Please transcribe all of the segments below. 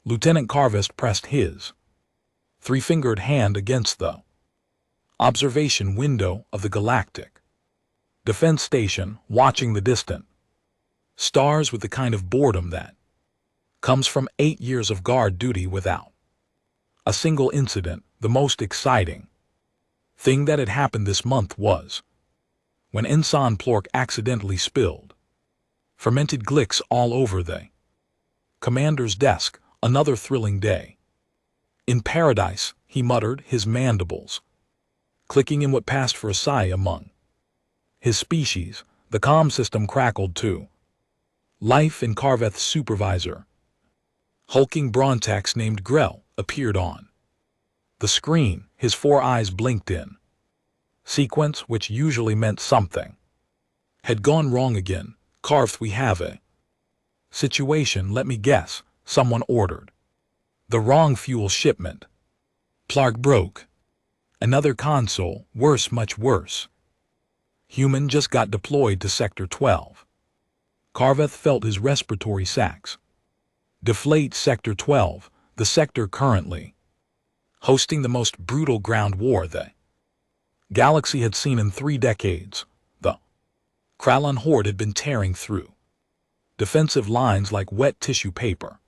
Lieutenant Carvest pressed his three-fingered hand against the observation window of the Galactic Defense Station, watching the distant stars with the kind of boredom that comes from 8 years of guard duty without a single incident. The most exciting thing that had happened this month was when Ensign Plork accidentally spilled fermented Glicks all over the commander's desk. Another thrilling day in paradise, he muttered, his mandibles clicking in what passed for a sigh among his species. The comm system crackled too. Life in Carveth's supervisor, hulking Brontax named Grell, appeared on the screen. His 4 eyes blinked in sequence, which usually meant something had gone wrong again. Carveth, we have a situation. Let me guess. Someone ordered the wrong fuel shipment. Plark broke. Another console. Worse, much worse. Human just got deployed to Sector 12. Carveth felt his respiratory sacs deflate. Sector 12, the sector currently hosting the most brutal ground war the galaxy had seen in 3 decades. The Krallon horde had been tearing through defensive lines like wet tissue paper,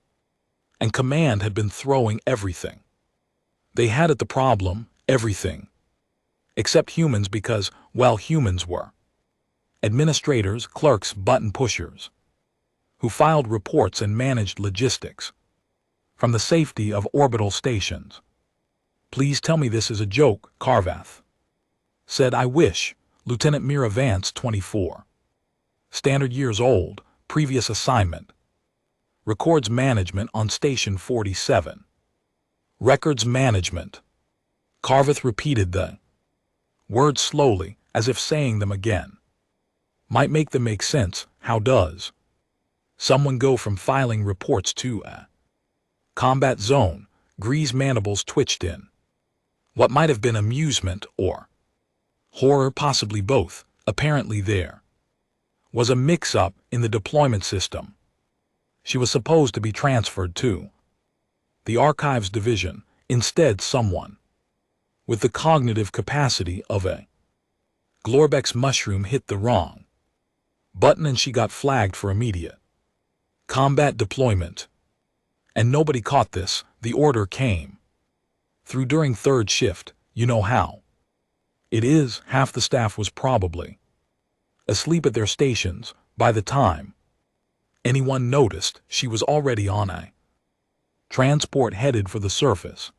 and command had been throwing everything they had at the problem. Everything except humans, because, well, humans were administrators, clerks, button pushers who filed reports and managed logistics from the safety of orbital stations. Please tell me this is a joke, Carveth said. I wish. Lieutenant Mira Vance, 24. Standard years old, previous assignment. Records management on Station 47. Records management. Carveth repeated the words slowly, as if saying them again might make them make sense. How does someone go from filing reports to a combat zone? Gree's mandibles twitched in what might have been amusement or horror, possibly both. Apparently there was a mix-up in the deployment system. She was supposed to be transferred to the Archives Division. Instead, someone with the cognitive capacity of a Glorbex mushroom hit the wrong button and she got flagged for immediate combat deployment. And nobody caught this. The order came through during 3rd shift. You know how it is. Half the staff was probably asleep at their stations by the time anyone noticed. She was already on a transport headed for the surface.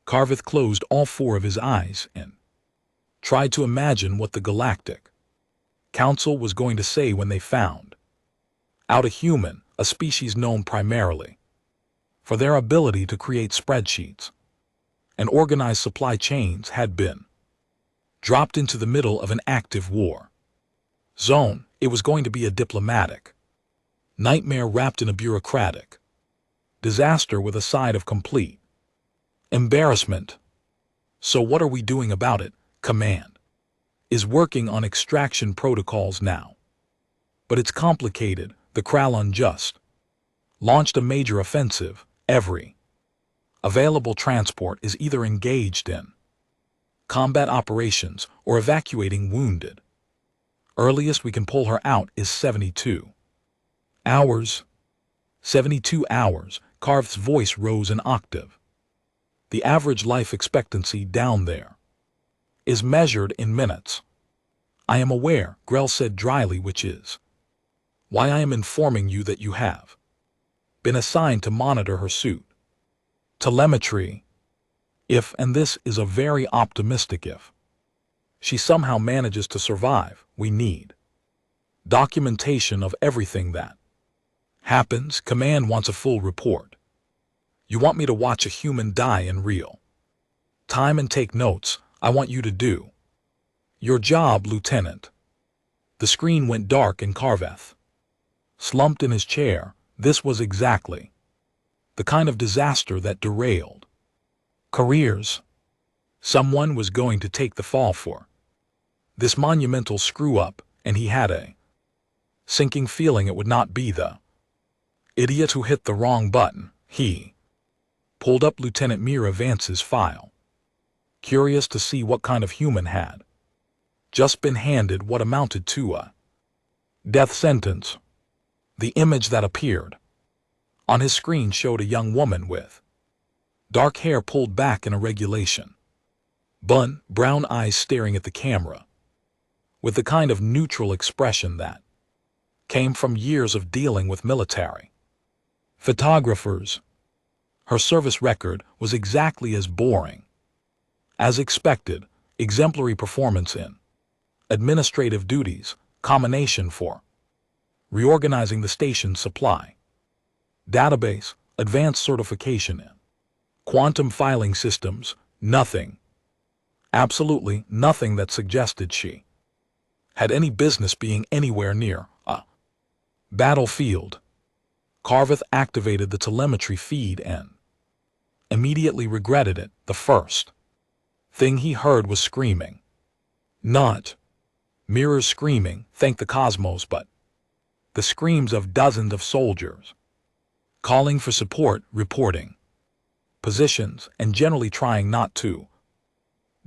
Carveth closed all 4 of his eyes and tried to imagine what the Galactic Council was going to say when they found out a human, a species known primarily for their ability to create spreadsheets and organize supply chains, had been dropped into the middle of an active war zone. It was going to be a diplomatic nightmare wrapped in a bureaucratic disaster with a side of complete embarrassment. So what are we doing about it? Command is working on extraction protocols now. But it's complicated. The Krallon just launched a major offensive. Every available transport is either engaged in combat operations or evacuating wounded. Earliest we can pull her out is 72 hours. 72 hours. Carveth's voice rose an octave. The average life expectancy down there is measured in minutes. I am aware, Grell said dryly, which is why I am informing you that you have been assigned to monitor her suit telemetry. If, and this is a very optimistic if, she somehow manages to survive, we need documentation of everything that happens. Command wants a full report. You want me to watch a human die in real time and take notes. I want you to do your job, Lieutenant. The screen went dark and Carveth slumped in his chair. This was exactly the kind of disaster that derailed careers. Someone was going to take the fall for this monumental screw-up, and he had a sinking feeling it would not be the idiot who hit the wrong button. He pulled up Lieutenant Mira Vance's file, curious to see what kind of human had just been handed what amounted to a death sentence. The image that appeared on his screen showed a young woman with dark hair pulled back in a regulation bun, brown eyes staring at the camera with the kind of neutral expression that came from years of dealing with military photographers. Her service record was exactly as boring as expected: exemplary performance in administrative duties, combination for reorganizing the station's supply database, advanced certification in quantum filing systems, nothing, absolutely nothing that suggested she had any business being anywhere near a battlefield. Carveth activated the telemetry feed and immediately regretted it. The first thing he heard was screaming. Not Mira's screaming, thank the cosmos, but the screams of dozens of soldiers calling for support, reporting positions, and generally trying not to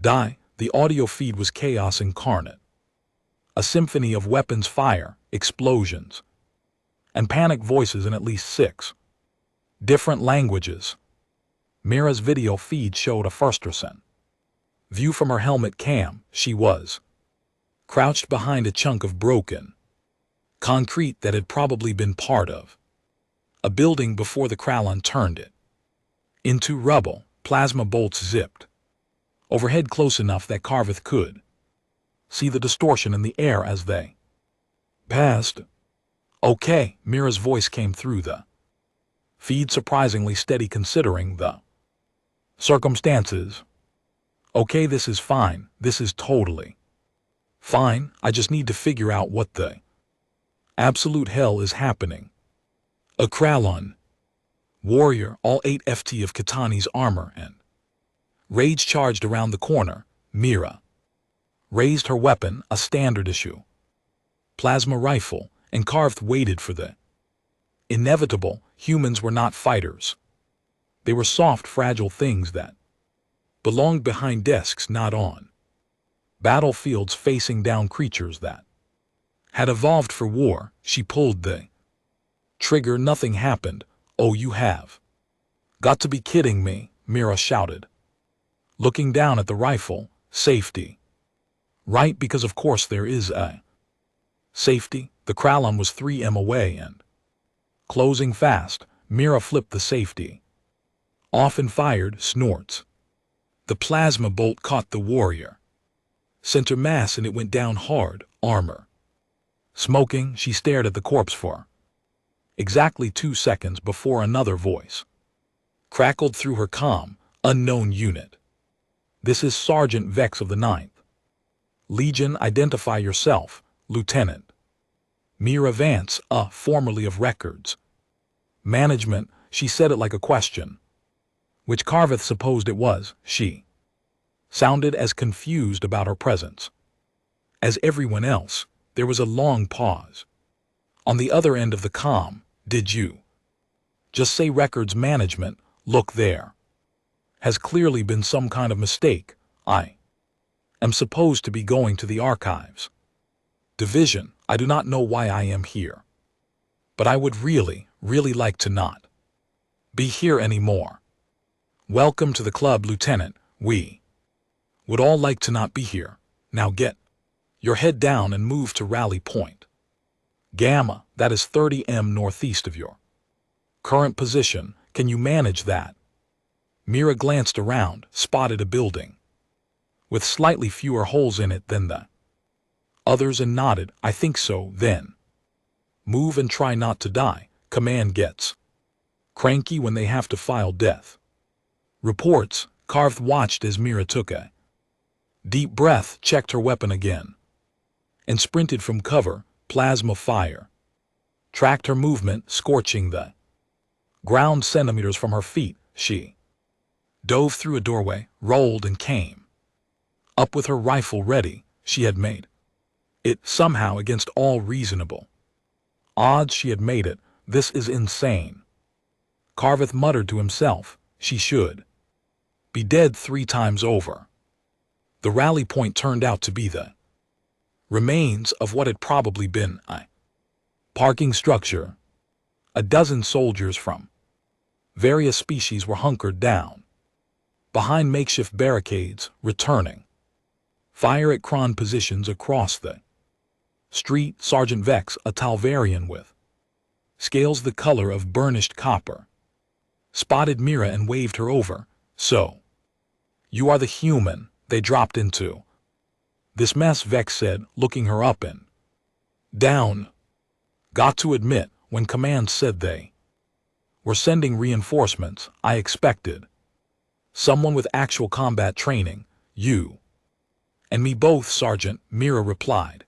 die. The audio feed was chaos incarnate, a symphony of weapons fire, explosions, and panic voices in at least 6 different languages. Mira's video feed showed a first-person view from her helmet cam. She was crouched behind a chunk of broken concrete that had probably been part of a building before the Krallon turned it into rubble. Plasma bolts zipped overhead close enough that Carveth could see the distortion in the air as they passed. Okay, Mira's voice came through the feed, surprisingly steady considering the circumstances. Okay, this is fine. This is totally fine. I just need to figure out what the absolute hell is happening. A Krallon warrior, all 8 FT of Katani's armor and rage, charged around the corner. Mira raised her weapon, a standard issue plasma rifle, and Carveth waited for the inevitable. Humans were not fighters. They were soft, fragile things that belonged behind desks, not on battlefields, facing down creatures that had evolved for war. She pulled the trigger. Nothing happened. Oh, you have got to be kidding me, Mira shouted, looking down at the rifle. Safety. Right, because of course there is a safety. The Krallon was 3M away and closing fast. Mira flipped the safety off and fired. Snorts. The plasma bolt caught the warrior center mass and it went down hard. Armor smoking. She stared at the corpse for exactly 2 seconds before another voice crackled through her comm. Unknown unit. This is Sergeant Vex of the 9th Legion. Identify yourself, Lieutenant Mira Vance, formerly of Records Management. She said it like a question, which Carveth supposed it was. She sounded as confused about her presence as everyone else. There was a long pause. On the other end of the comm, did you just say Records Management? Look, there has clearly been some kind of mistake. I am supposed to be going to the Archives Division. I do not know why I am here, but I would really like to not be here anymore. Welcome to the club, Lieutenant. We would all like to not be here. Now get your head down and move to Rally Point Gamma. That is 30M northeast of your current position. Can you manage that? Mira glanced around, spotted a building with slightly fewer holes in it than the others and nodded. I think so. Then move and try not to die. Command gets cranky when they have to file death reports. Carveth watched as Mira took a deep breath, checked her weapon again, and sprinted from cover. Plasma fire tracked her movement, scorching the ground centimeters from her feet. She dove through a doorway, rolled, and came up with her rifle ready. She had made it somehow against all reasonable odds. She had made it. This is insane, Carveth muttered to himself. She should be dead 3 times over. The rally point turned out to be the remains of what had probably been a parking structure. A dozen soldiers from various species were hunkered down behind makeshift barricades, returning fire at cron positions across the street. Sergeant Vex, a Talvarian with scales the color of burnished copper, spotted Mira and waved her over. So, you are the human they dropped into this mess, Vex said, looking her up and down. Got to admit, when command said they were sending reinforcements, I expected someone with actual combat training. You and me both, Sergeant, Mira replied,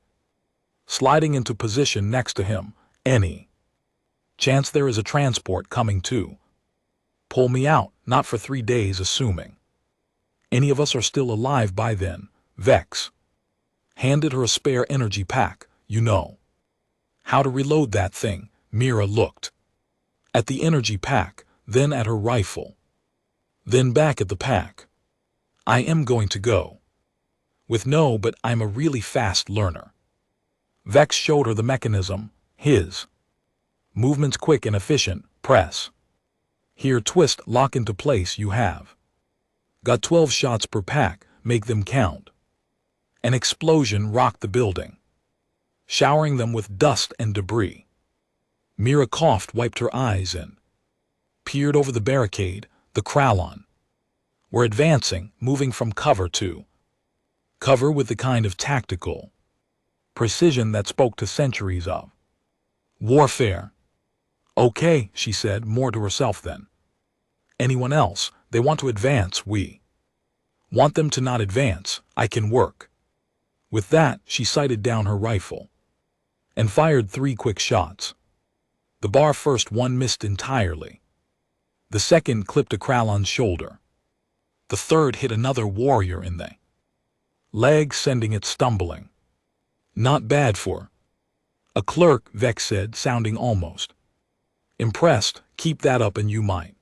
sliding into position next to him. Any chance there is a transport coming to pull me out? Not for 3 days, assuming any of us are still alive by then. Vex handed her a spare energy pack. You know how to reload that thing. Mira looked at the energy pack, then at her rifle, then back at the pack. I am going to go with no, but I'm a really fast learner. Vex showed her the mechanism, his movements quick and efficient. Press here, twist, lock into place. You have got 12 shots per pack, make them count. An explosion rocked the building, showering them with dust and debris. Mira coughed, wiped her eyes, and peered over the barricade. The Krallon were advancing, moving from cover to cover with the kind of tactical precision that spoke to centuries of warfare. Okay, she said, more to herself than anyone else. They want to advance. We want them to not advance. I can work with that. She sighted down her rifle and fired 3 quick shots. The bar first one missed entirely. The second clipped a Krallon's shoulder. The third hit another warrior in the leg, sending it stumbling. Not bad for a clerk, Vex said, sounding almost impressed. Keep that up and you might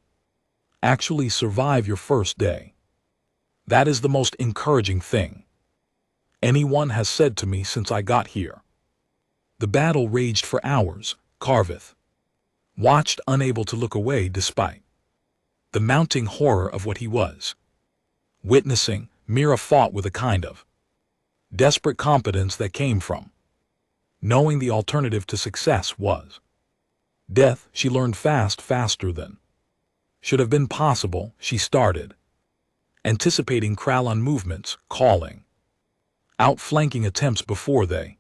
actually survive your first day. That is the most encouraging thing anyone has said to me since I got here. The battle raged for hours. Carveth watched, unable to look away despite the mounting horror of what he was witnessing. Mira fought with a kind of desperate competence that came from knowing the alternative to success was death. She learned faster than should have been possible. She started anticipating Krallon movements, calling out flanking attempts before they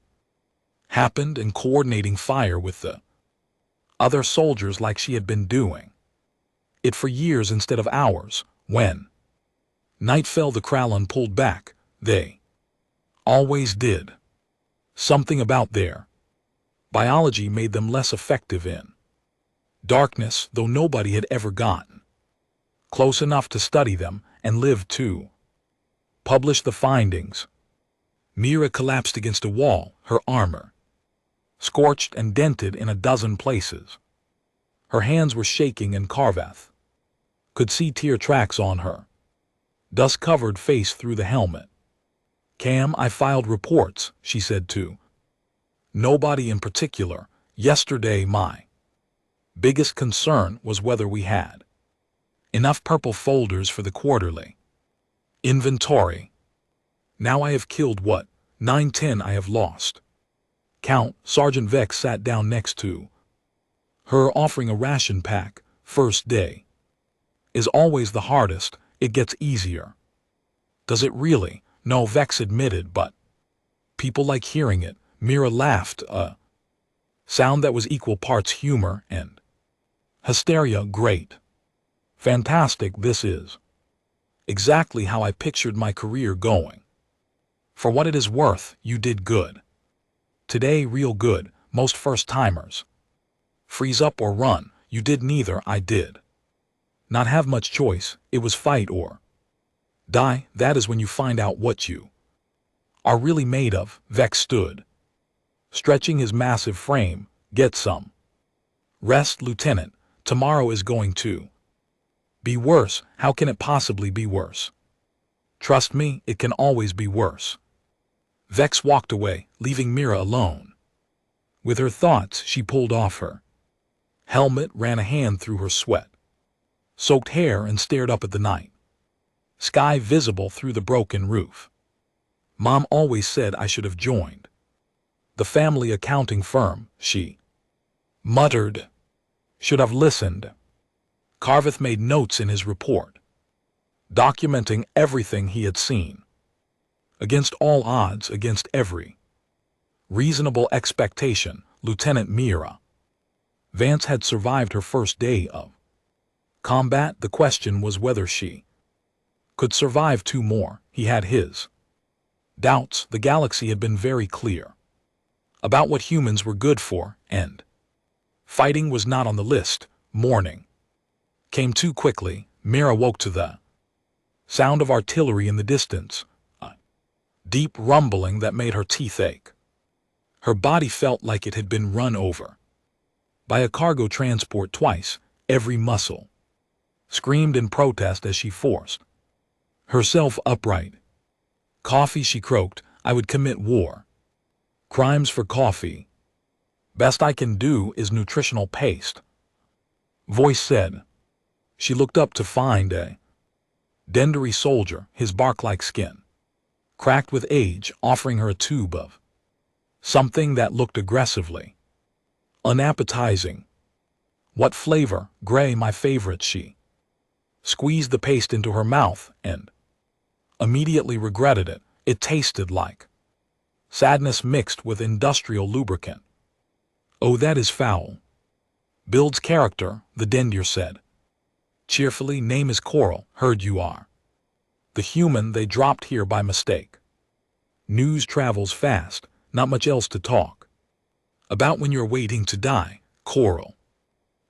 happened, and coordinating fire with the other soldiers like she had been doing it for years instead of hours. When night fell, the Krallon pulled back. They always did. Something about their biology made them less effective in darkness, though nobody had ever gotten close enough to study them and live to publish the findings. Mira collapsed against a wall, her armor scorched and dented in a dozen places. Her hands were shaking, and Carveth could see tear tracks on her dust-covered face through the helmet. Cam, I filed reports, she said to nobody in particular. Yesterday my biggest concern was whether we had enough purple folders for the quarterly inventory. Now I have killed what? 9-10 I have lost count. Sergeant Vex sat down next to her, offering a ration pack. First day is always the hardest. It gets easier. Does it really? No, Vex admitted, but people like hearing it. Mira laughed, a sound that was equal parts humor and hysteria. Great. Fantastic. This is exactly how I pictured my career going. For what it is worth, you did good today, real good. Most first-timers freeze up or run. You did neither. I did not have much choice. It was fight or die. That is when you find out what you are really made of. Vex stood, stretching his massive frame. Get some rest, Lieutenant. Tomorrow is going to Be worse? How can it possibly be worse? Trust me, it can always be worse. Vex walked away, leaving Mira alone. With her thoughts, she pulled off her helmet, ran a hand through her sweat-soaked hair, and stared up at the night sky visible through the broken roof. Mom always said I should have joined the family accounting firm, she muttered. Should have listened. Carveth made notes in his report, documenting everything he had seen. Against all odds, against every reasonable expectation, Lieutenant Mira Vance had survived her first day of combat. The question was whether she could survive 2 more. He had his doubts. The galaxy had been very clear about what humans were good for, and fighting was not on the list. Morning came too quickly. Mira woke to the sound of artillery in the distance, a deep rumbling that made her teeth ache. Her body felt like it had been run over by a cargo transport twice. Every muscle screamed in protest as she forced herself upright. Coffee, she croaked. I would commit war crimes for coffee. Best I can do is nutritional paste. Voice said. She looked up to find a Dendery soldier, his bark-like skin cracked with age, offering her a tube of something that looked aggressively unappetizing. What flavor? Gray, my favorite. She squeezed the paste into her mouth and immediately regretted it. It tasted like sadness mixed with industrial lubricant. Oh, that is foul. Builds character, the Dendir said cheerfully. Name is Coral. Heard you are the human they dropped here by mistake. News travels fast, not much else to talk about when you're waiting to die. Coral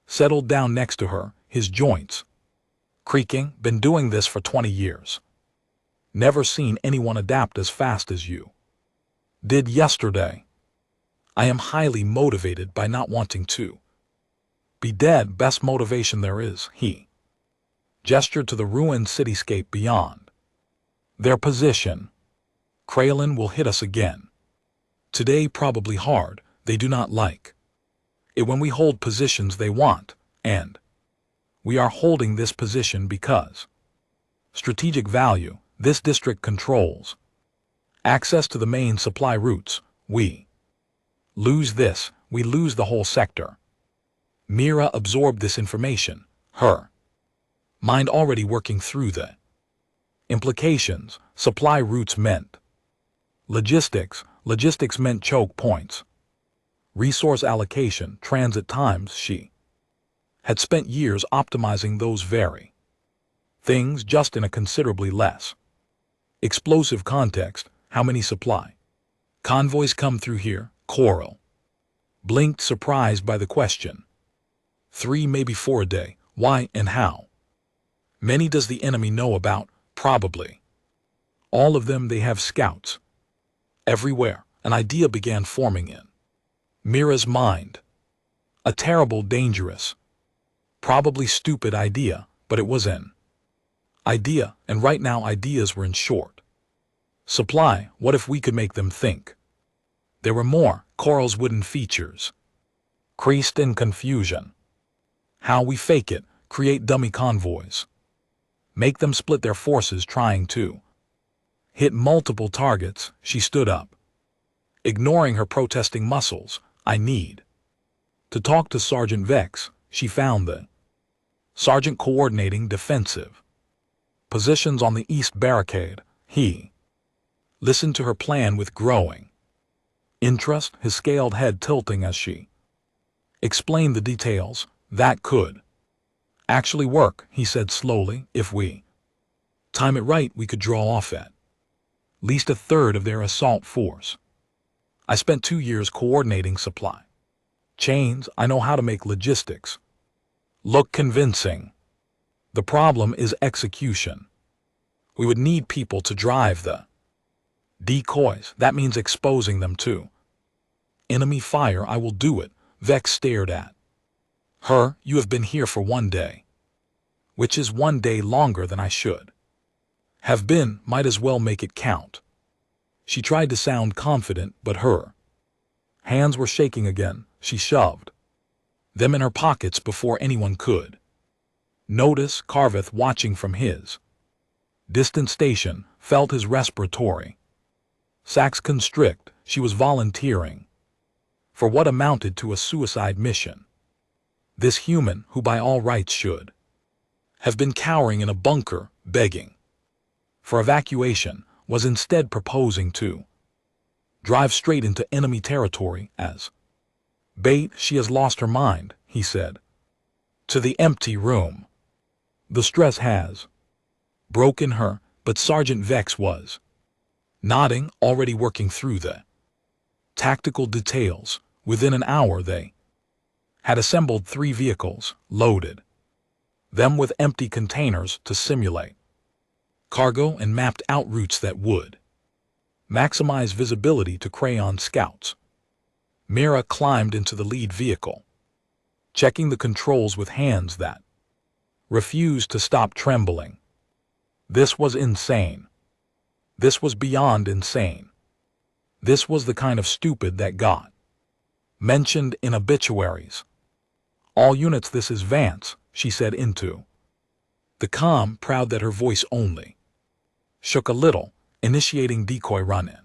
settled down next to her, his joints creaking. Been doing this for 20 years. Never seen anyone adapt as fast as you did yesterday. I am highly motivated by not wanting to be dead. Best motivation there is. He gestured to the ruined cityscape beyond their position. Kralin will hit us again today, probably hard. They do not like it when we hold positions they want, and we are holding this position because strategic value. This district controls access to the main supply routes. We lose this, we lose the whole sector. Mira absorbed this information, her mind already working through the implications. Supply routes meant logistics, logistics meant choke points, resource allocation, transit times. She had spent years optimizing those very things, just in a considerably less explosive context. How many supply convoys come through here? Coral blinked, surprised by the question. 3, maybe 4 a day. Why and how many does the enemy know about? Probably all of them. They have scouts everywhere. An idea began forming in Mira's mind. A terrible, dangerous, probably stupid idea, but it was an idea, and right now ideas were in short supply. What if we could make them think? There were more. Coral's wooden features creased in confusion. How we fake it? Create dummy convoys. Make them split their forces trying to hit multiple targets. She stood up, ignoring her protesting muscles. I need to talk to Sergeant Vex. She found the sergeant coordinating defensive positions on the east barricade. He listened to her plan with growing interest, his scaled head tilting as she explained the details. That could actually work, he said slowly. If we time it right, we could draw off at least a third of their assault force. I spent 2 years coordinating supply chains. I know how to make logistics look convincing. The problem is execution. We would need people to drive the decoys. That means exposing them to enemy fire. I will do it. Vex stared at her. You have been here for 1 day. which is 1 day longer than I should have been. Might as well make it count. She tried to sound confident, but her hands were shaking again. She shoved them in her pockets before anyone could notice. Carveth, watching from his distant station, felt his respiratory sacs constrict. She was volunteering for what amounted to a suicide mission. This human, who by all rights should have been cowering in a bunker, begging for evacuation, was instead proposing to drive straight into enemy territory as bait. She has lost her mind, he said to the empty room. The stress has broken her, but Sergeant Vex was nodding, already working through the tactical details. Within an hour they had assembled 3 vehicles, loaded them with empty containers to simulate cargo, and mapped out routes that would maximize visibility to Crayon scouts. Mira climbed into the lead vehicle, checking the controls with hands that refused to stop trembling. This was insane. This was beyond insane. This was the kind of stupid that got mentioned in obituaries. All units, this is Vance, she said into the comm, proud that her voice only shook a little, initiating decoy run-in.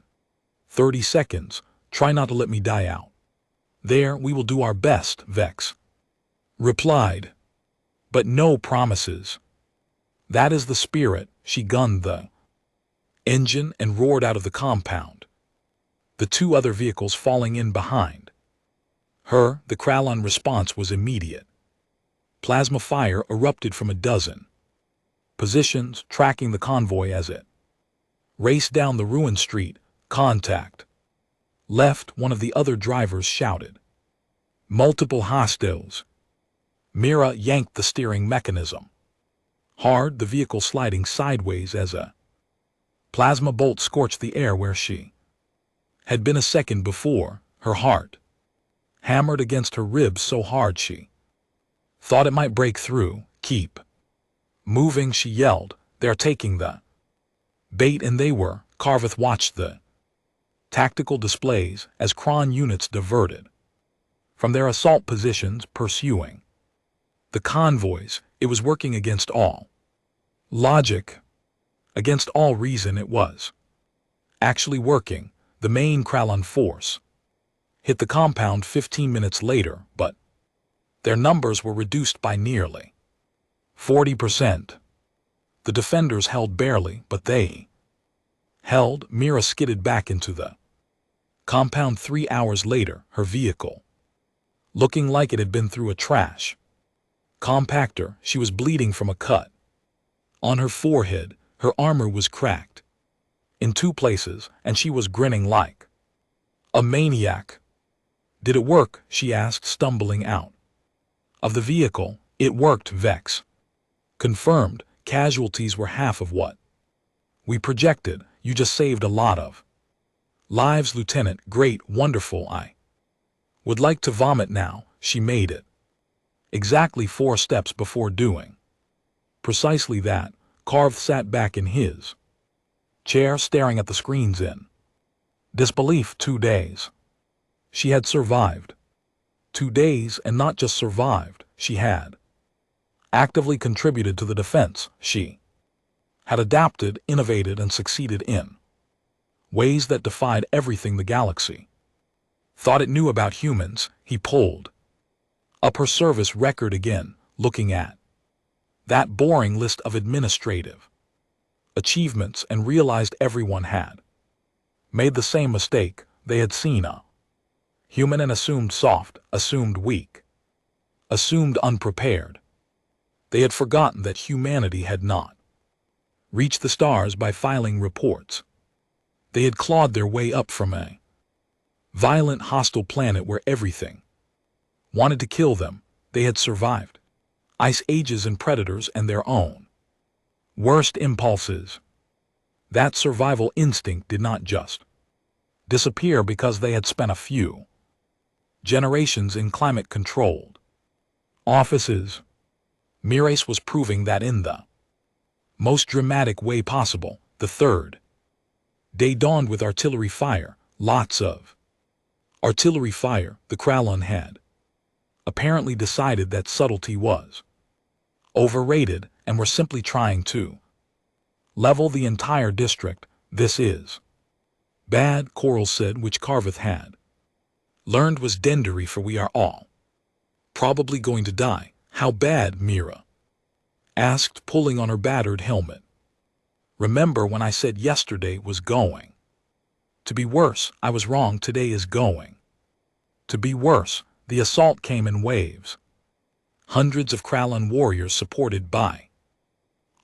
30 seconds, try not to let me die out. There, we will do our best, Vex replied. But no promises. That is the spirit. She gunned the engine and roared out of the compound, the 2 other vehicles falling in behind her. The Krallon response was immediate. Plasma fire erupted from a dozen positions, tracking the convoy as it raced down the ruined street. Contact left, one of the other drivers shouted. Multiple hostiles. Mira yanked the steering mechanism hard, the vehicle sliding sideways as a plasma bolt scorched the air where she had been a second before. Her heart hammered against her ribs so hard she thought it might break through. Keep moving, she yelled. They're taking the bait, and they were. Carveth watched the tactical displays as Kron units diverted from their assault positions, pursuing the convoys. It was working against all logic, against all reason. It was actually working. The main Krallon force hit the compound 15 minutes later, but their numbers were reduced by nearly 40%. The defenders held barely, but they held. Mira skidded back into the compound 3 hours later, her vehicle looking like it had been through a trash compactor. She was bleeding from a cut on her forehead. Her armor was cracked in 2 places, and she was grinning like a maniac. Did it work? She asked, stumbling out of the vehicle. It worked, Vex confirmed. Casualties were half of what we projected. You just saved a lot of lives, Lieutenant. Great, wonderful. I would like to vomit now. She made it exactly 4 steps before doing precisely that. Carveth sat back in his chair, staring at the screens in disbelief. 2 days. She had survived. 2 days, and not just survived, she had actively contributed to the defense. She had adapted, innovated, and succeeded in ways that defied everything the galaxy thought it knew about humans. He pulled up her service record again, looking at that boring list of administrative achievements, and realized everyone had made the same mistake. They had seen a human and assumed soft, assumed weak, assumed unprepared. They had forgotten that humanity had not reached the stars by filing reports. They had clawed their way up from a violent, hostile planet where everything wanted to kill them. They had survived ice ages and predators and their own worst impulses. That survival instinct did not just disappear because they had spent a few generations in climate-controlled offices. Mirace was proving that in the most dramatic way possible. The third day dawned with artillery fire, lots of artillery fire. The Krallon had apparently decided that subtlety was overrated and were simply trying to level the entire district. This is bad, Coral said, which Carveth had learned was Dendery, for we are all probably going to die. How bad? Mira asked, pulling on her battered helmet. Remember when I said yesterday was going to be worse? I was wrong. Today is going to be worse. The assault came in waves. Hundreds of Krallon warriors supported by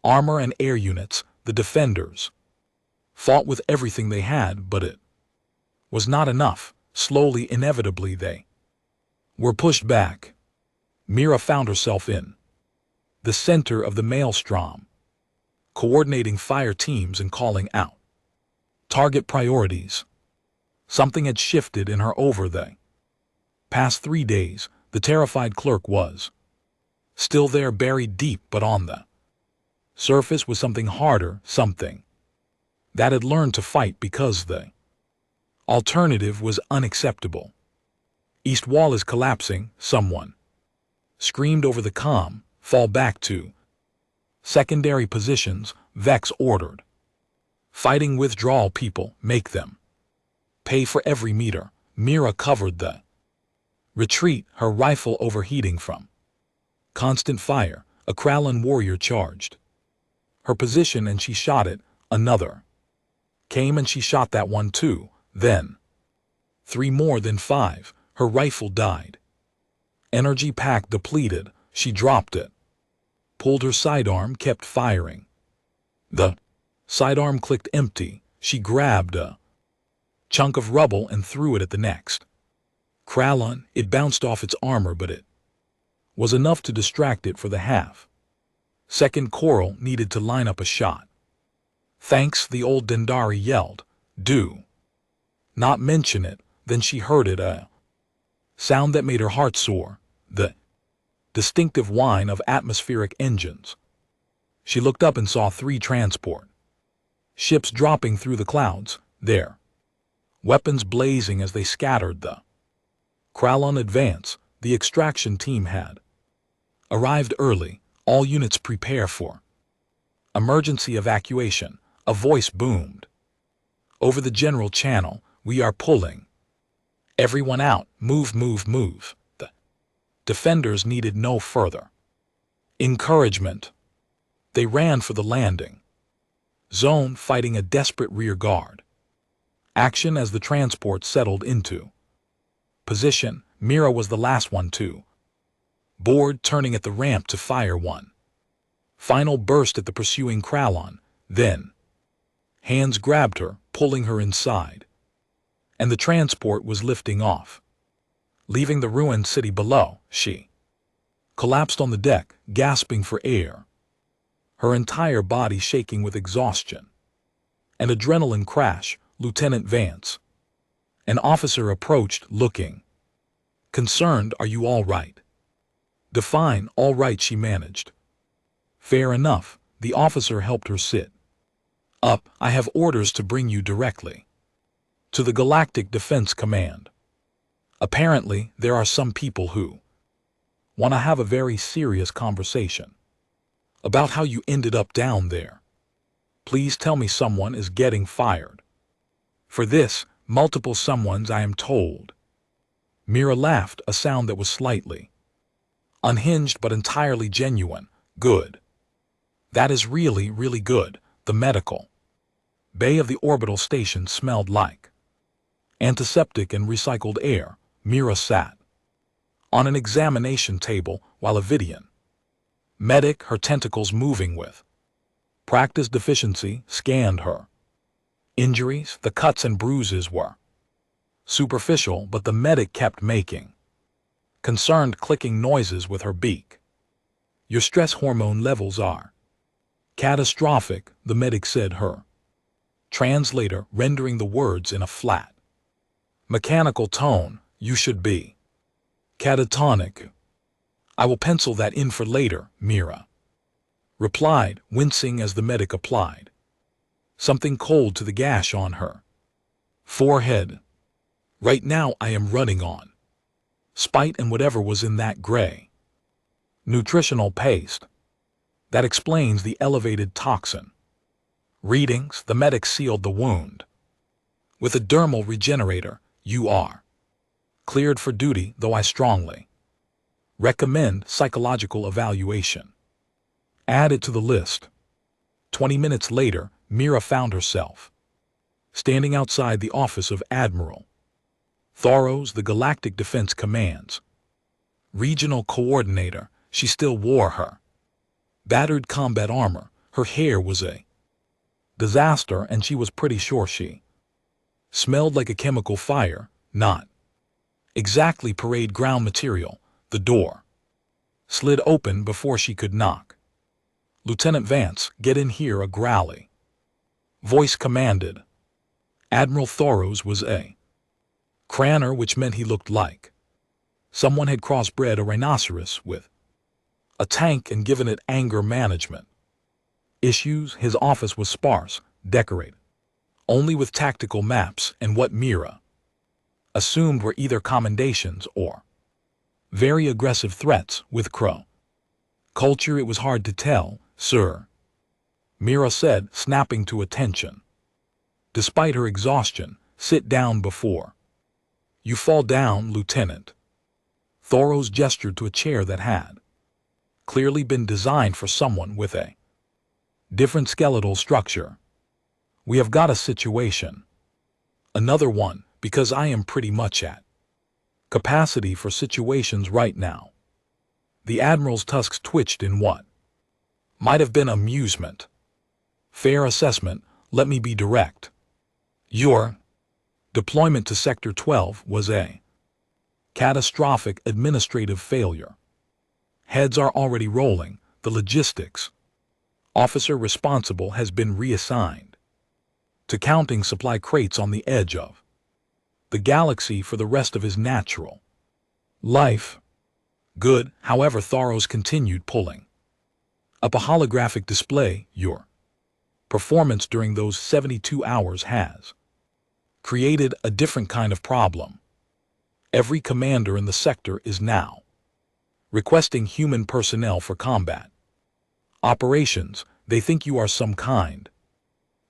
armor and air units, the defenders, fought with everything they had, but it was not enough. Slowly, inevitably, they were pushed back. Mira found herself in the center of the maelstrom, coordinating fire teams and calling out target priorities. Something had shifted in her over the past 3 days. The terrified clerk was still there, buried deep, but on the surface was something harder, something that had learned to fight because the alternative was unacceptable. East wall is collapsing, someone screamed over the comm. Fall back to secondary positions, Vex ordered. Fighting withdrawal people, make them pay for every meter. Mira covered the retreat, her rifle overheating from constant fire. A Krallon warrior charged her position and she shot it. Another came and she shot that one too. Then 3 more, then 5. Her rifle died. Energy pack depleted. She dropped it, pulled her sidearm, kept firing. The sidearm clicked empty. She grabbed a chunk of rubble and threw it at the next Krallon. It bounced off its armor, but it was enough to distract it for the half-second Coral needed to line up a shot. Thanks, the old Dendari yelled. Do not mention it. Then she heard it, a sound that made her heart soar, the distinctive whine of atmospheric engines. She looked up and saw 3 transport ships dropping through the clouds, their weapons blazing as they scattered the Krallon advance. The extraction team had arrived early. All units prepare for emergency evacuation. A voice boomed over the general channel. We are pulling everyone out. Move, move, move. The defenders needed no further encouragement. They ran for the landing zone, fighting a desperate rear guard action as the transport settled into position. Mira was the last one to board, turning at the ramp to fire one final burst at the pursuing Krallon. Then hands grabbed her, pulling her inside, and the transport was lifting off, leaving the ruined city below. She collapsed on the deck, gasping for air, her entire body shaking with exhaustion. An adrenaline crash. Lieutenant Vance, an officer, approached, looking concerned. Are you all right? Define all right, she managed. Fair enough. The officer helped her sit up. I have orders to bring you directly to the Galactic Defense Command. Apparently, there are some people who want to have a very serious conversation about how you ended up down there. Please tell me. Someone is getting fired. For this, multiple someones, I am told. Mira laughed, a sound that was slightly unhinged but entirely genuine. Good. That is really, really good. The medical bay of the orbital station smelled like antiseptic and recycled air. Mira sat on an examination table while a Vidian medic, her tentacles moving with practice deficiency, scanned her injuries. The cuts and bruises were superficial, but the medic kept making concerned clicking noises with her beak. Your stress hormone levels are catastrophic, the medic said, her translator rendering the words in a flat, mechanical tone. You should be catatonic. I will pencil that in for later, Mira replied, wincing as the medic applied something cold to the gash on her forehead. Right now I am running on spite and whatever was in that gray nutritional paste. That explains the elevated toxin readings. The medic sealed the wound with a dermal regenerator. You are cleared for duty, though I strongly recommend psychological evaluation. Added to the list. 20 minutes later, Mira found herself standing outside the office of Admiral Thoros, the Galactic Defense Command's regional coordinator. She still wore her battered combat armor. Her hair was a disaster, and she was pretty sure she smelled like a chemical fire, not exactly parade ground material. The door slid open before she could knock. Lieutenant Vance, get in here, a growly voice commanded. Admiral Thoros was a cranner, which meant he looked like someone had crossbred a rhinoceros with a tank and given it anger management issues. His office was sparse, decorated only with tactical maps and what Mira assumed were either commendations or very aggressive threats. With Crow culture, it was hard to tell, sir, Mira said, snapping to attention. Despite her exhaustion, sit down before you fall down, Lieutenant. Thoros gestured to a chair that had clearly been designed for someone with a different skeletal structure. We have got a situation. Another one, because I am pretty much at capacity for situations right now. The Admiral's tusks twitched in what might have been amusement. Fair assessment, let me be direct. Your deployment to Sector 12 was a catastrophic administrative failure. Heads are already rolling. The logistics officer responsible has been reassigned to counting supply crates on the edge of the galaxy for the rest of his natural life. Good. However, Thoros continued, pulling up a holographic display. Your performance during those 72 hours has created a different kind of problem. Every commander in the sector is now requesting human personnel for combat operations. They think you are some kind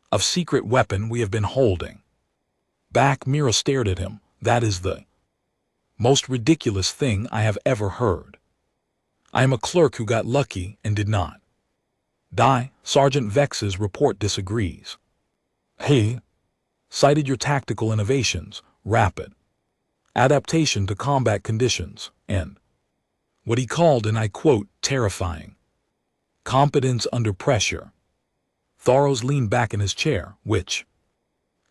of secret weapon we have been holding back. Mira stared at him. That is the most ridiculous thing I have ever heard. I am a clerk who got lucky and did not die. Sergeant Vex's report disagrees. He cited your tactical innovations, rapid adaptation to combat conditions, and what he called, and I quote, terrifying competence under pressure. Thoros leaned back in his chair, which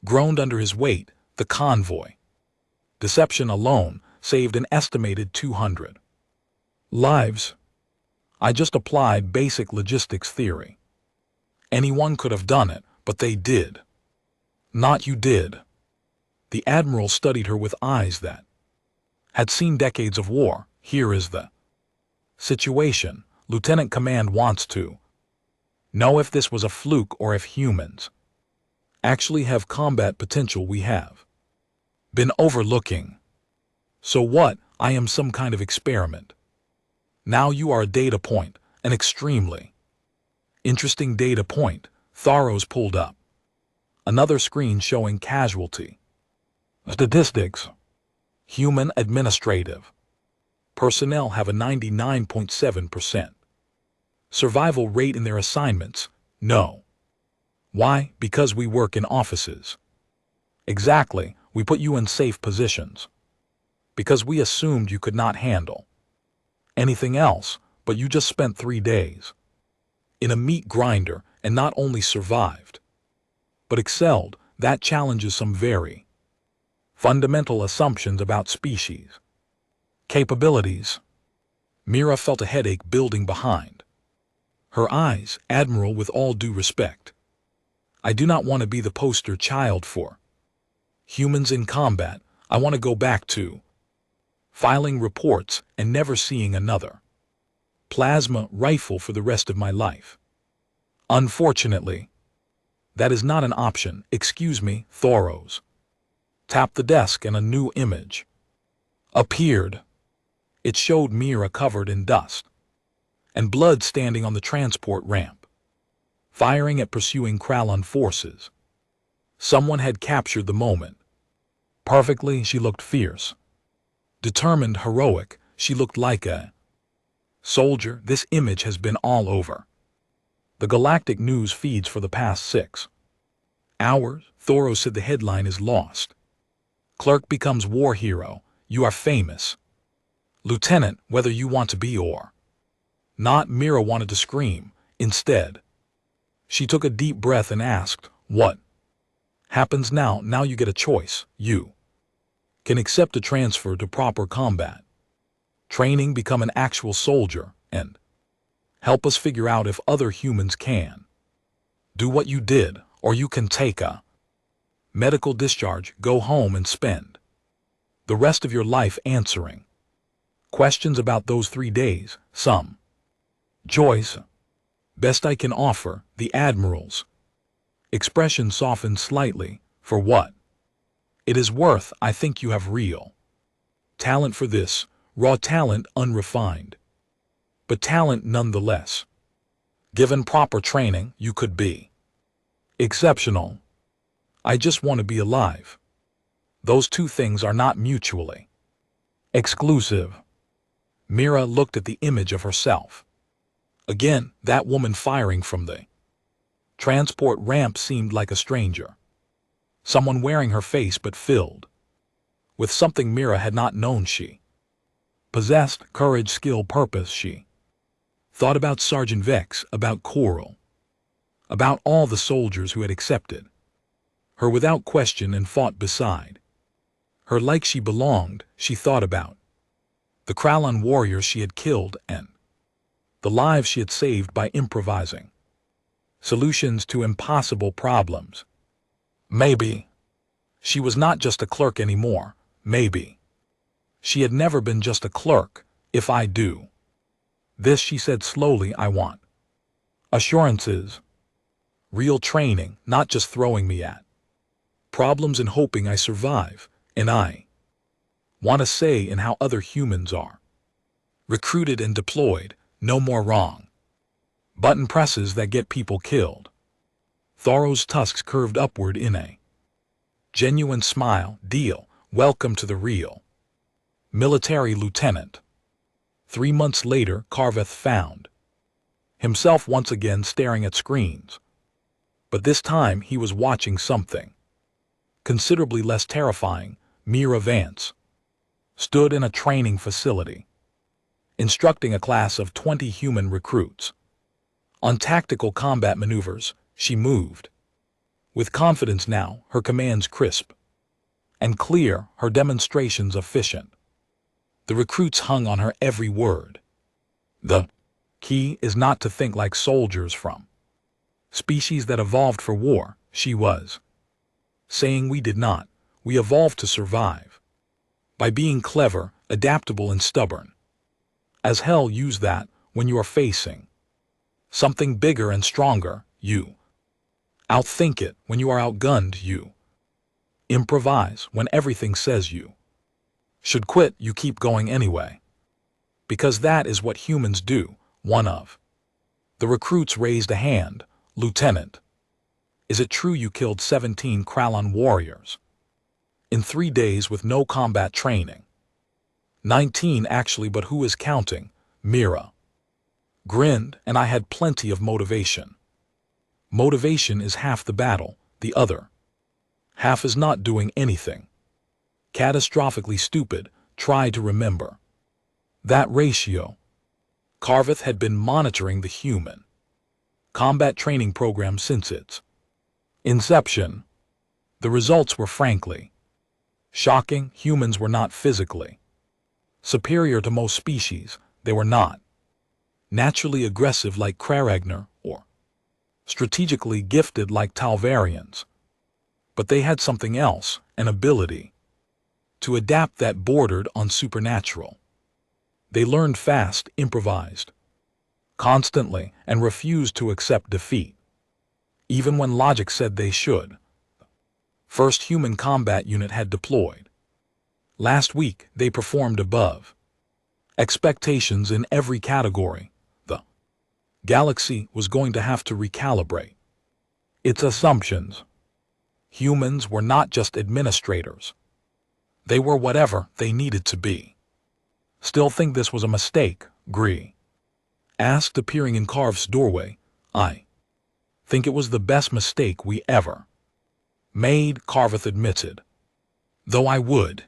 groaned under his weight. The convoy deception alone saved an estimated 200 lives. I just applied basic logistics theory. Anyone could have done it, but they did not. You did. The Admiral studied her with eyes that had seen decades of war. Here is the situation. Lieutenant Command wants to know if this was a fluke or if humans actually have combat potential we have been overlooking. So what? I am some kind of experiment. Now you are a data point, an extremely interesting data point. Thoros pulled up another screen showing casualty statistics. Human administrative personnel have a 99.7% survival rate in their assignments. No. Why? Because we work in offices. Exactly. We put you in safe positions because we assumed you could not handle anything else, but you just spent 3 days in a meat grinder and not only survived, but excelled. That challenges some very fundamental assumptions about species capabilities. Mira felt a headache building behind her eyes. Admiral, with all due respect, I do not want to be the poster child for humans in combat. I want to go back to filing reports and never seeing another plasma rifle for the rest of my life. Unfortunately, that is not an option. Excuse me, Thoros. Tapped the desk and a new image appeared. It showed Mira covered in dust and blood standing on the transport ramp, firing at pursuing Krallon forces. Someone had captured the moment. Perfectly, she looked fierce. Determined, heroic, she looked like a soldier. This image has been all over the galactic news feeds for the past 6 hours. Thoros said the headline is lost. Clerk becomes war hero. You are famous. Lieutenant, whether you want to be or not. Mira wanted to scream. Instead, she took a deep breath and asked, what happens now? Now you get a choice. You can accept a transfer to proper combat training, become an actual soldier, and help us figure out if other humans can do what you did, or you can take a medical discharge, go home and spend the rest of your life answering questions about those 3 days. Some choice. Best I can offer. The Admiral's expression softened slightly. For what it is worth, I think you have real talent for this. Raw talent, unrefined, but talent nonetheless. Given proper training, you could be exceptional. I just want to be alive. Those two things are not mutually exclusive. Mira looked at the image of herself. Again, that woman firing from the transport ramp seemed like a stranger. Someone wearing her face but filled with something Mira had not known she possessed: courage, skill, purpose. She thought about Sergeant Vex, about Coral, about all the soldiers who had accepted her without question and fought beside her like she belonged. She thought about the Krallon warriors she had killed and the lives she had saved by improvising solutions to impossible problems. Maybe she was not just a clerk anymore. Maybe she had never been just a clerk. If I do this, she said slowly, I want assurances, real training, not just throwing me at problems and hoping I survive. And I want a say in how other humans are recruited and deployed. No more wrong button presses that get people killed. Thoros' tusks curved upward in a genuine smile. Deal. Welcome to the real military, Lieutenant. 3 months later, Karveth found himself once again staring at screens. But this time he was watching something considerably less terrifying. Mira Vance stood in a training facility, instructing a class of 20 human recruits on tactical combat maneuvers. She moved with confidence now, her commands crisp and clear, her demonstrations efficient. The recruits hung on her every word. The key is not to think like soldiers from species that evolved for war, she was saying. We did not. We evolved to survive by being clever, adaptable, and stubborn as hell. Use that when you are facing something bigger and stronger. You outthink it when you are outgunned. You improvise when everything says you should quit. You keep going anyway, because that is what humans do. One of the recruits raised a hand. Lieutenant, is it true you killed 17 Krallon warriors in 3 days with no combat training? 19 actually, but who is counting? Mira grinned. And I had plenty of motivation. Motivation is half the battle. The other half is not doing anything catastrophically stupid. Try to remember that ratio. Karveth had been monitoring the human combat training program since its inception. The results were frankly shocking. Humans were not physically superior to most species. They were not naturally aggressive like Kraragnar or strategically gifted like Talvarians. But they had something else, an ability to adapt that bordered on supernatural. They learned fast, improvised constantly, and refused to accept defeat, even when logic said they should. First human combat unit had deployed. Last week, they performed above expectations in every category. The galaxy was going to have to recalibrate its assumptions. Humans were not just administrators. They were whatever they needed to be. Still think this was a mistake, Gree asked, appearing in Carv's doorway. I think it was the best mistake we ever made, Carveth admitted. Though I would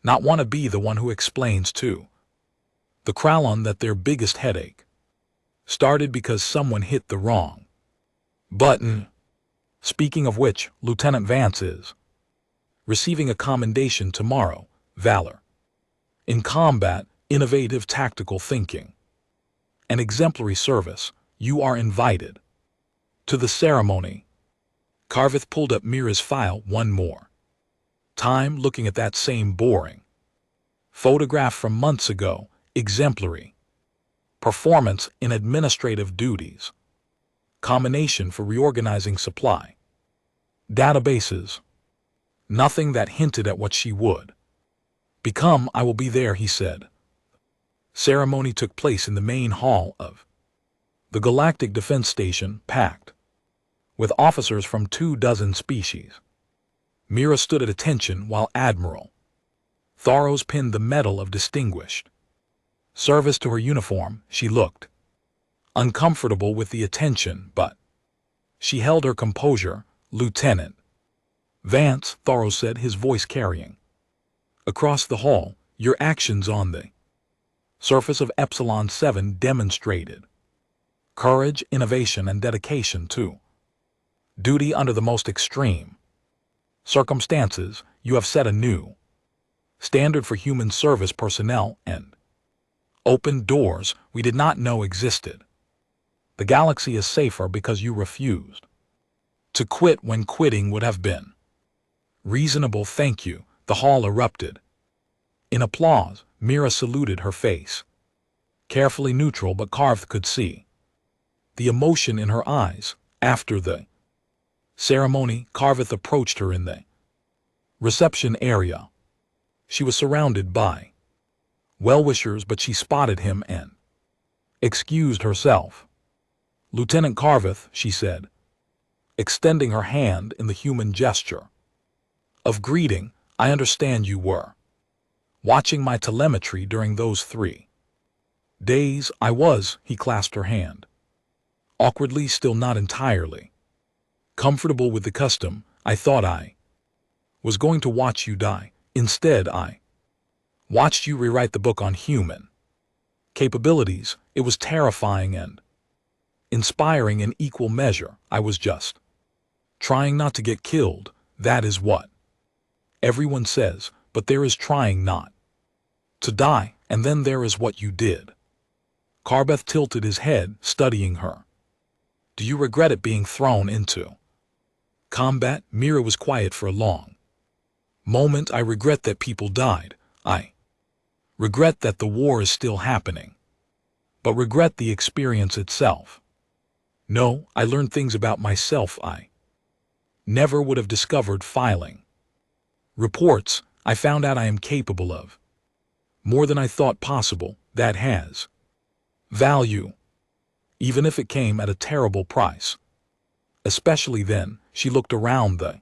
not want to be the one who explains to the Krallon that their biggest headache started because someone hit the wrong button. Speaking of which, Lieutenant Vance is receiving a commendation tomorrow. Valor in combat, innovative tactical thinking, and exemplary service. You are invited to the ceremony. Carveth pulled up Mira's file one more time, looking at that same boring photograph from months ago. Exemplary performance in administrative duties. Combination for reorganizing supply databases. Nothing that hinted at what she would become. I will be there, he said. Ceremony took place in the main hall of the Galactic Defense Station, packed with officers from 24 species. Mira stood at attention while Admiral Tharos pinned the Medal of Distinguished Service to her uniform. She looked uncomfortable with the attention, but she held her composure. Lieutenant Vance, Tharos said, his voice carrying across the hall, your actions on the surface of Epsilon 7 demonstrated courage, innovation, and dedication to duty under the most extreme circumstances. You have set a new standard for human service personnel and opened doors we did not know existed. The galaxy is safer because you refused to quit when quitting would have been reasonable. Thank you. The hall erupted in applause. Mira saluted, her face carefully neutral, but Carveth could see the emotion in her eyes. After the ceremony, Carveth approached her in the reception area. She was surrounded by well-wishers, but she spotted him and excused herself. Lieutenant Carveth, she said, extending her hand in the human gesture of greeting. I understand you were watching my telemetry during those 3 days. I was, he clasped her hand awkwardly, still not entirely comfortable with the custom. I thought I was going to watch you die. Instead, I watched you rewrite the book on human capabilities. It was terrifying and inspiring in equal measure. I was just trying not to get killed. That is what everyone says, but there is trying not to die, and then there is what you did. Carveth tilted his head, studying her. Do you regret it, being thrown into combat? Mira was quiet for a long moment. I regret that people died. I regret that the war is still happening, but regret the experience itself. No, I learned things about myself I never would have discovered filing reports. I found out I am capable of more than I thought possible. That has value, even if it came at a terrible price. Especially then. She looked around the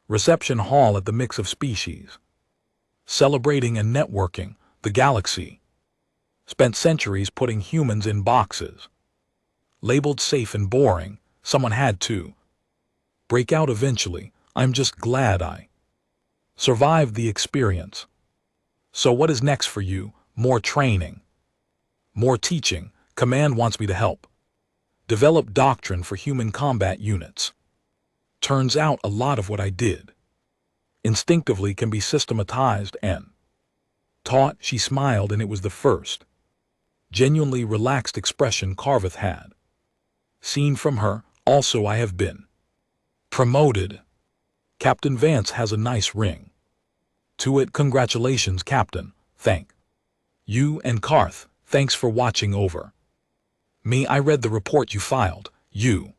reception hall at the mix of species celebrating and networking. The galaxy spent centuries putting humans in boxes labeled safe and boring. Someone had to break out eventually. I'm just glad I survived the experience. So what is next for you? More training, more teaching. Command wants me to help develop doctrine for human combat units. Turns out a lot of what I did instinctively can be systematized and taught. She smiled, and it was the first genuinely relaxed expression Carveth had seen from her. Also, I have been promoted. Captain Vance has a nice ring to it. Congratulations, Captain. Thank you. And Carth, thanks for watching over Me, I read the report you filed. You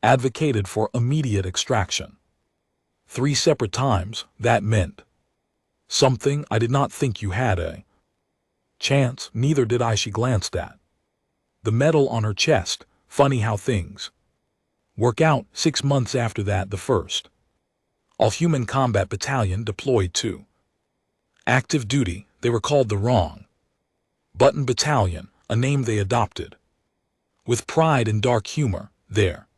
advocated for immediate extraction. 3 separate times. That meant something. I did not think you had a chance. Neither did I. She glanced at the medal on her chest. Funny how things work out. 6 months after that, the 1st All-Human Combat Battalion deployed to active duty. They were called the Wrong Button Battalion, a name they adopted with pride and dark humor. Their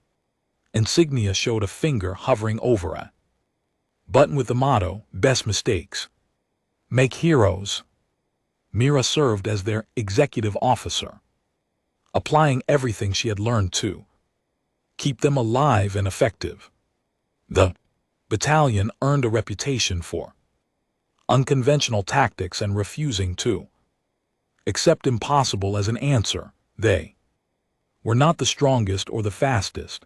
insignia showed a finger hovering over a button with the motto, "Best mistakes make heroes." Mira served as their executive officer, applying everything she had learned to keep them alive and effective. The battalion earned a reputation for unconventional tactics and refusing to accept impossible as an answer. They were not the strongest or the fastest,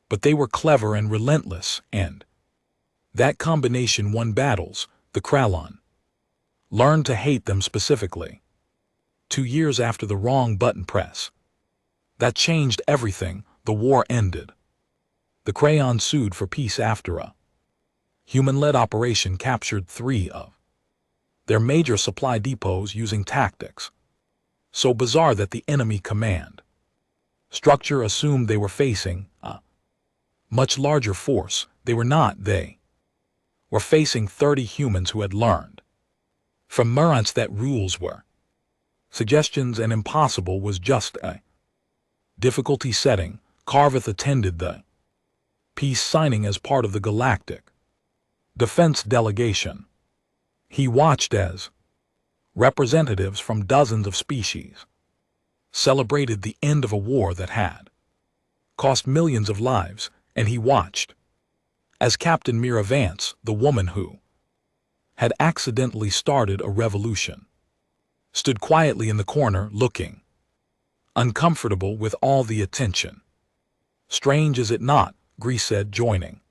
but they were clever and relentless, and that combination won battles. The Krallon learned to hate them specifically. 2 years after the Wrong Button press, that changed everything. The war ended. The Crayon sued for peace after a human-led operation captured 3 of their major supply depots using tactics so bizarre that the enemy command structure assumed they were facing a much larger force. They were not. They were facing 30 humans who had learned from Murants that rules were suggestions and impossible was just a difficulty setting. Carveth attended the peace signing as part of the Galactic Defense Delegation. He watched as representatives from dozens of species celebrated the end of a war that had cost millions of lives, and he watched as Captain Mira Vance, the woman who had accidentally started a revolution, stood quietly in the corner looking uncomfortable with all the attention. "Strange, is it not?" Grease said, joining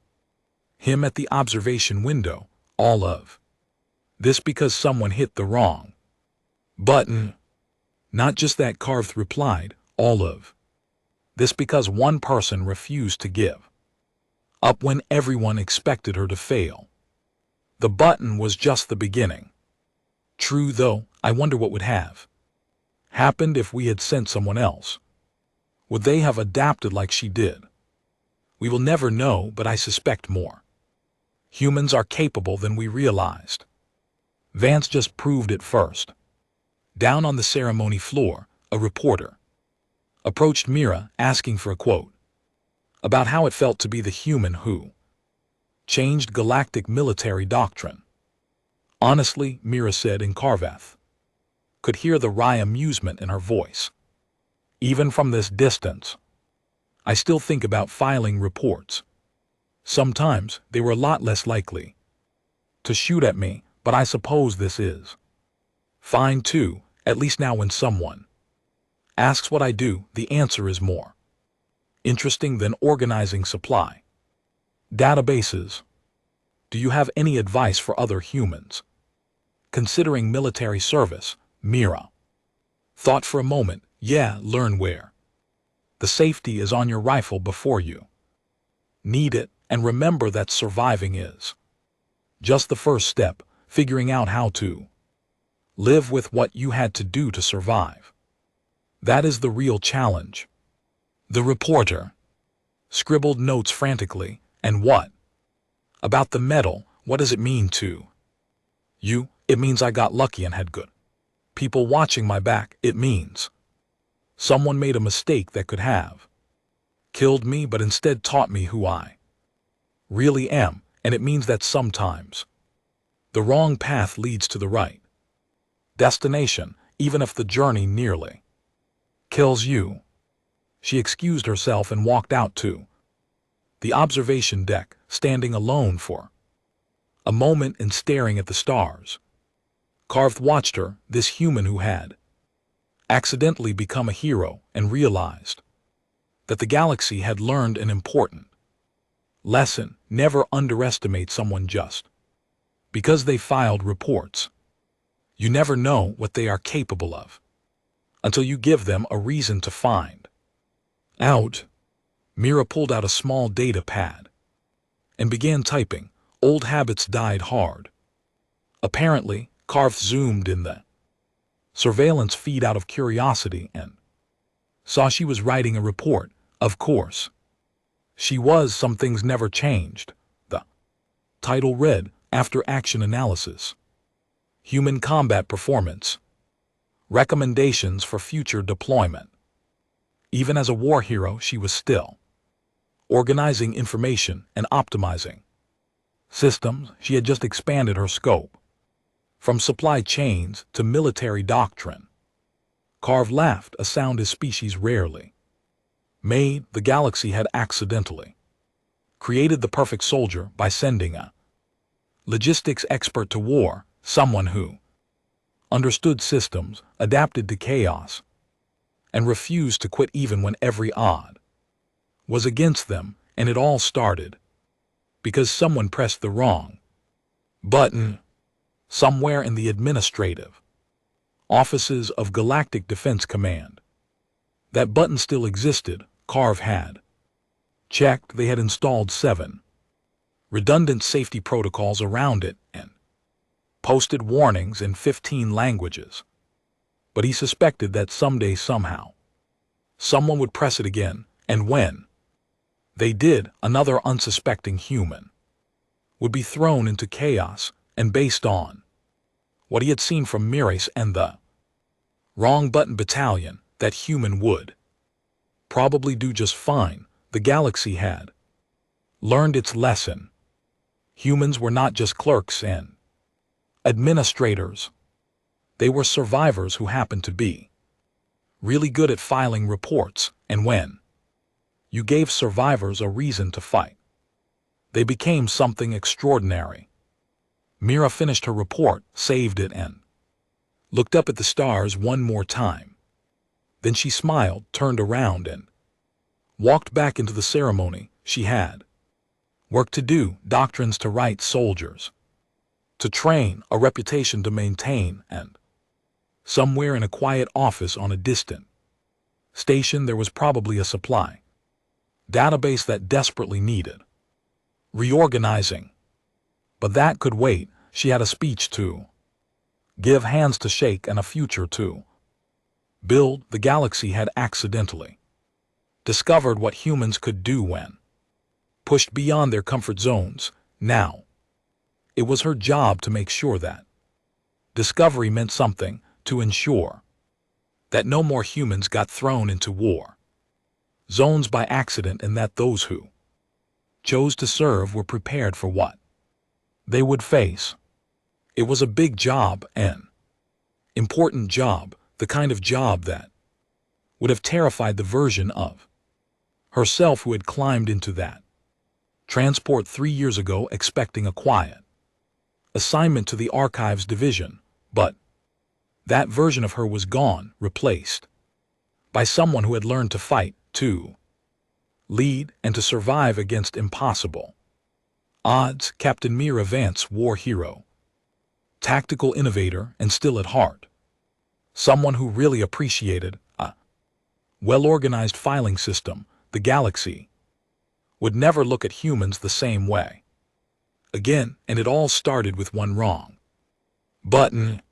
him at the observation window. "All of this because someone hit the wrong button." "Not just that," Carveth replied. "All of this because one person refused to give up when everyone expected her to fail. The button was just the beginning." "True, though. I wonder what would have happened if we had sent someone else. Would they have adapted like she did? We will never know, but I suspect more humans are capable than we realized. Vance just proved it first." Down on the ceremony floor, a reporter approached Mira, asking for a quote about how it felt to be the human who changed galactic military doctrine. "Honestly," Mira said, and Carveth could hear the wry amusement in her voice. "Even from this distance, I still think about filing reports. Sometimes they were a lot less likely to shoot at me, but I suppose this is fine too. At least now when someone asks what I do, the answer is more interesting than organizing supply databases. Do you have any advice for other humans considering military service?" Mira thought for a moment. "Yeah, learn where the safety is on your rifle before you need it, and remember that surviving is just the first step. Figuring out how to live with what you had to do to survive. That is the real challenge." The reporter scribbled notes frantically. "And what about the medal? What does it mean to you?" "It means I got lucky and had good people watching my back. It means someone made a mistake that could have killed me, but instead taught me who I really am. And it means that sometimes the wrong path leads to the right destination, even if the journey nearly kills you." She excused herself and walked out to the observation deck, standing alone for a moment and staring at the stars. Carveth watched her, this human who had accidentally become a hero, and realized that the galaxy had learned an important lesson. Never underestimate someone just because they filed reports. You never know what they are capable of. until you give them a reason to find out. Mira pulled out a small data pad and began typing. Old habits died hard. Apparently, Carve zoomed in the surveillance feed out of curiosity and saw she was writing a report. Of course, she was. Some things never changed. The title read, After Action Analysis. Human Combat Performance. Recommendations for Future Deployment. Even as a war hero, she was still organizing information and optimizing systems. She had just expanded her scope from supply chains to military doctrine. Carve laughed, a sound his species rarely made. The galaxy had accidentally created the perfect soldier by sending a logistics expert to war, someone who understood systems, adapted to chaos, and refused to quit even when every odd was against them. And it all started because someone pressed the wrong button somewhere in the administrative offices of Galactic Defense Command. That button still existed. Carve had checked. They had installed 7 redundant safety protocols around it and posted warnings in 15 languages. But he suspected that someday, somehow, someone would press it again, and when they did, another unsuspecting human would be thrown into chaos. And based on what he had seen from Miras and the Wrong Button Battalion, that human would probably do just fine. The galaxy had learned its lesson. Humans were not just clerks and administrators. They were survivors who happened to be really good at filing reports, and when you gave survivors a reason to fight, they became something extraordinary. Mira finished her report, saved it, and looked up at the stars one more time. Then she smiled, turned around, and walked back into the ceremony. She had work to do, doctrines to write, soldiers to train, a reputation to maintain, and somewhere in a quiet office on a distant station there was probably a supply database that desperately needed reorganizing. But that could wait. She had a speech to give, hands to shake, and a future to build. The galaxy had accidentally discovered what humans could do when pushed beyond their comfort zones. Now, it was her job to make sure that discovery meant something, to ensure that no more humans got thrown into war zones by accident, and that those who chose to serve were prepared for what they would face. It was a big job, an important job, the kind of job that would have terrified the version of herself who had climbed into that transport 3 years ago expecting a quiet assignment to the Archives Division. But that version of her was gone, replaced by someone who had learned to fight, to lead, and to survive against impossible odds. Captain Mira Vance, war hero, tactical innovator, and still at heart someone who really appreciated a well-organized filing system. The galaxy would never look at humans the same way again, and it all started with one wrong button.